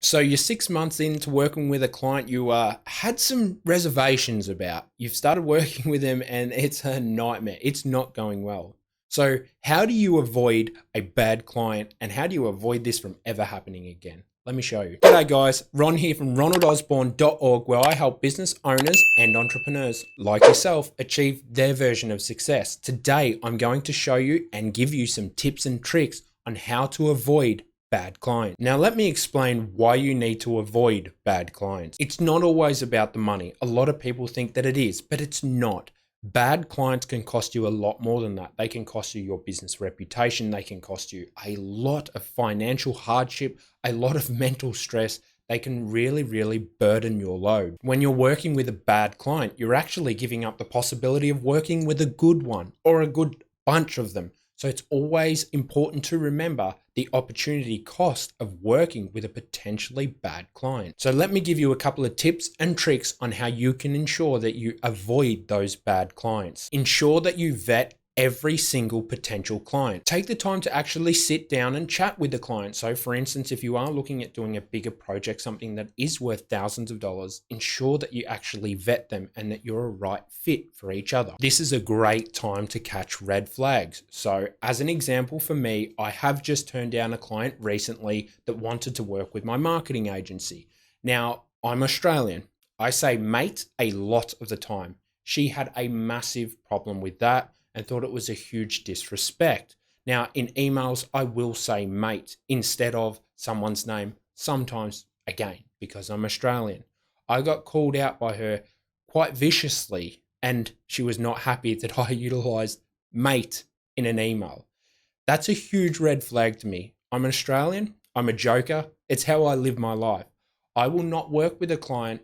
So you're 6 months into working with a client you had some reservations about. You've started working with them and it's a nightmare. It's not going well. So how do you avoid a bad client and how do you avoid this from ever happening again? Let me show you. G'day guys, Ron here from ronaldosborne.org, where I help business owners and entrepreneurs like yourself achieve their version of success. Today, I'm going to show you and give you some tips and tricks on how to avoid bad clients. Now, let me explain why you need to avoid bad clients. It's not always about the money. A lot of people think that it is, but it's not. Bad clients can cost you a lot more than that. They can cost you your business reputation. They can cost you a lot of financial hardship, a lot of mental stress. They can really burden your load. When you're working with a bad client, you're actually giving up the possibility of working with a good one or a good bunch of them. So it's always important to remember the opportunity cost of working with a potentially bad client. So let me give you a couple of tips and tricks on how you can ensure that you avoid those bad clients. Ensure that you vet every single potential client. Take the time to actually sit down and chat with the client. So for instance, if you are looking at doing a bigger project, something that is worth thousands of dollars, ensure that you actually vet them and that you're a right fit for each other. This is a great time to catch red flags. So as an example for me, I have just turned down a client recently that wanted to work with my marketing agency. Now, I'm Australian. I say mate a lot of the time. She had a massive problem with that and thought it was a huge disrespect. Now, in emails, I will say mate instead of someone's name, sometimes again, because I'm Australian. I got called out by her quite viciously, and she was not happy that I utilized mate in an email. That's a huge red flag to me. I'm an Australian, I'm a joker, it's how I live my life. I will not work with a client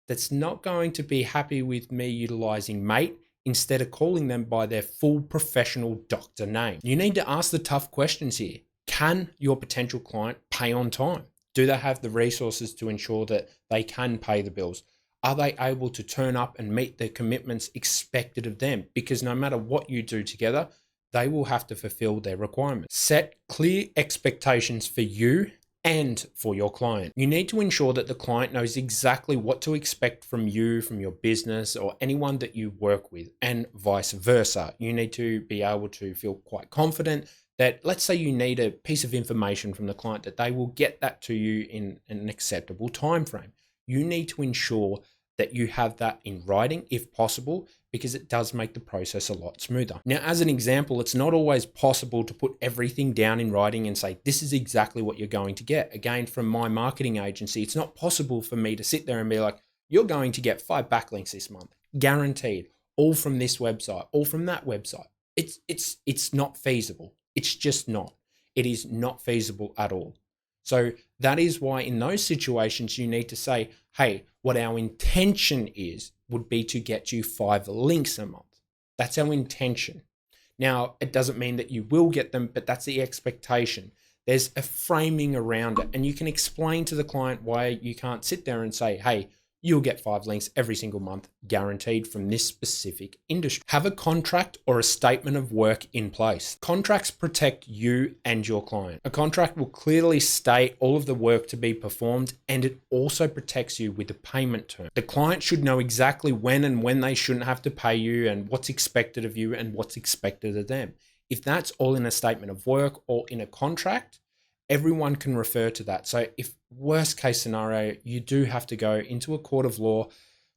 that's not going to be happy with me utilizing mate instead of calling them by their full professional doctor name. You need to ask the tough questions here. Can your potential client pay on time? Do they have the resources to ensure that they can pay the bills? Are they able to turn up and meet the commitments expected of them? Because no matter what you do together, they will have to fulfill their requirements. Set clear expectations for you and for your client. You need to ensure that the client knows exactly what to expect from you, from your business, or anyone that you work with, and vice versa. You need to be able to feel quite confident that, let's say you need a piece of information from the client, that they will get that to you in an acceptable time frame. You need to ensure that you have that in writing if possible, because it does make the process a lot smoother. Now, as an example, it's not always possible to put everything down in writing and say, this is exactly what you're going to get. Again, from my marketing agency, it's not possible for me to sit there and be like, you're going to get 5 backlinks this month, guaranteed, all from this website, all from that website. It's not feasible. It's just not. It is not feasible at all. So that is why in those situations, you need to say, hey, what our intention is would be to get you 5 links a month. That's our intention. Now, it doesn't mean that you will get them, but that's the expectation. There's a framing around it, and you can explain to the client why you can't sit there and say, hey, you'll get 5 links every single month, guaranteed from this specific industry. Have a contract or a statement of work in place. Contracts protect you and your client. A contract will clearly state all of the work to be performed, and it also protects you with a payment term. The client should know exactly when and when they shouldn't have to pay you, and what's expected of you and what's expected of them. If that's all in a statement of work or in a contract, everyone can refer to that. So if worst case scenario, you do have to go into a court of law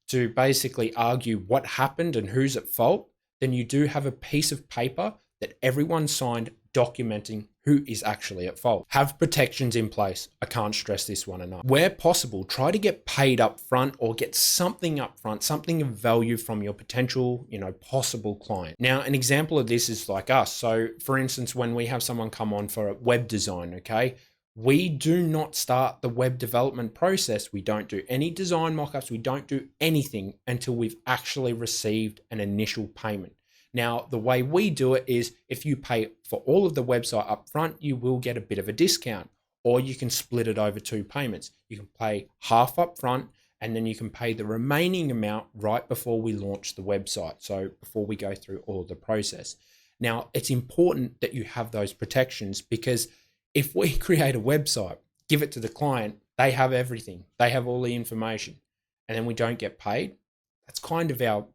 to basically argue what happened and who's at fault, then you do have a piece of paper that everyone signed documenting who is actually at fault. Have protections in place. I can't stress this one enough. Where possible, try to get paid up front or get something up front, something of value from your potential, possible client. Now, an example of this is like us. So for instance, when we have someone come on for a web design, okay, we do not start the web development process. We don't do any design mockups. We don't do anything until we've actually received an initial payment. Now, the way we do it is if you pay for all of the website up front, you will get a bit of a discount, or you can split it over 2 payments. You can pay half up front, and then you can pay the remaining amount right before we launch the website. So before we go through all of the process. Now, it's important that you have those protections, because if we create a website, give it to the client, They have everything. They have all the information. And then we don't get paid. That's kind of our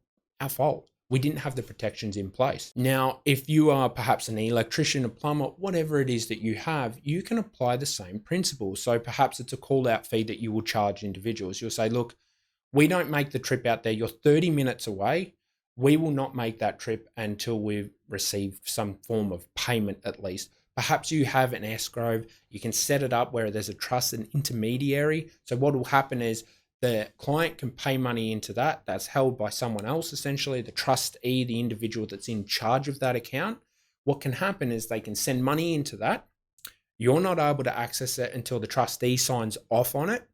fault. We didn't have the protections in place. Now, if you are perhaps an electrician, a plumber, whatever it is that you have, you can apply the same principles. So perhaps it's a call out fee that you will charge individuals. You'll say, look, we don't make the trip out there. You're 30 minutes away. We will not make that trip until we've received some form of payment at least. Perhaps you have an escrow. You can set it up where there's a trusted intermediary. So what will happen is the client can pay money into that. That's held by someone else, essentially, the trustee, the individual that's in charge of that account. What can happen is they can send money into that. You're not able to access it until the trustee signs off on it,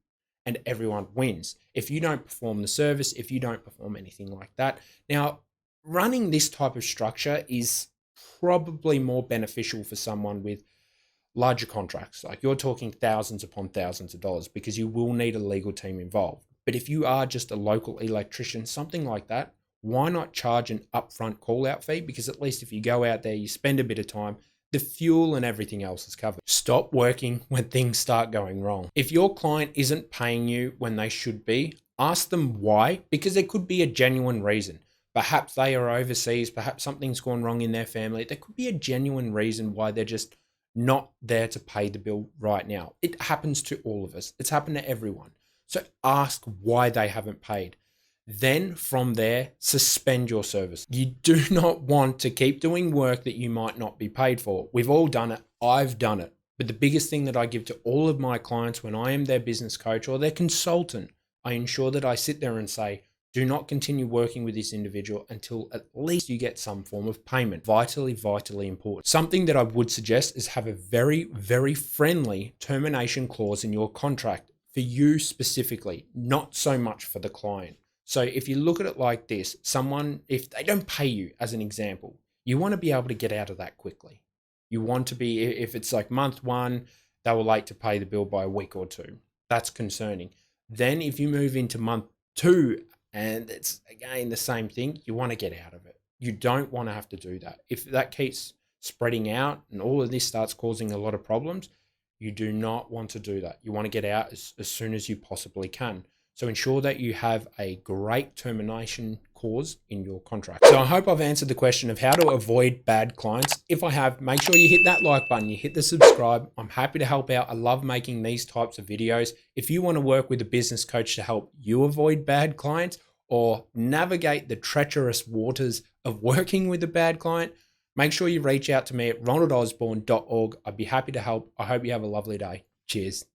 and everyone wins. If you don't perform the service, if you don't perform anything like that. Now, running this type of structure is probably more beneficial for someone with larger contracts. Like you're talking thousands upon thousands of dollars, because you will need a legal team involved. But if you are just a local electrician, something like that, why not charge an upfront call out fee? Because at least if you go out there, you spend a bit of time, the fuel and everything else is covered. Stop working when things start going wrong. If your client isn't paying you when they should be, ask them why, because there could be a genuine reason. Perhaps they are overseas, perhaps something's gone wrong in their family. There could be a genuine reason why they're just not there to pay the bill right now. It happens to all of us. It's happened to everyone. So ask why they haven't paid. Then from there, suspend your service. You do not want to keep doing work that you might not be paid for. We've all done it. I've done it. But the biggest thing that I give to all of my clients when I am their business coach or their consultant, I ensure that I sit there and say, do not continue working with this individual until at least you get some form of payment. Vitally, vitally important. Something that I would suggest is have a very, very friendly termination clause in your contract for you specifically, not so much for the client. So if you look at it like this, if they don't pay you, as an example, you want to be able to get out of that quickly. You want to be, if it's like month one, they were late to pay the bill by a week or two. That's concerning. Then if you move into month two, and it's, again, the same thing, you want to get out of it. You don't want to have to do that. If that keeps spreading out and all of this starts causing a lot of problems, you do not want to do that. You want to get out as soon as you possibly can. So ensure that you have a great termination clause in your contract. So I hope I've answered the question of how to avoid bad clients. If I have, make sure you hit that like button, you hit the subscribe. I'm happy to help out. I love making these types of videos. If you want to work with a business coach to help you avoid bad clients or navigate the treacherous waters of working with a bad client, make sure you reach out to me at ronaldosborne.org. I'd be happy to help. I hope you have a lovely day. Cheers.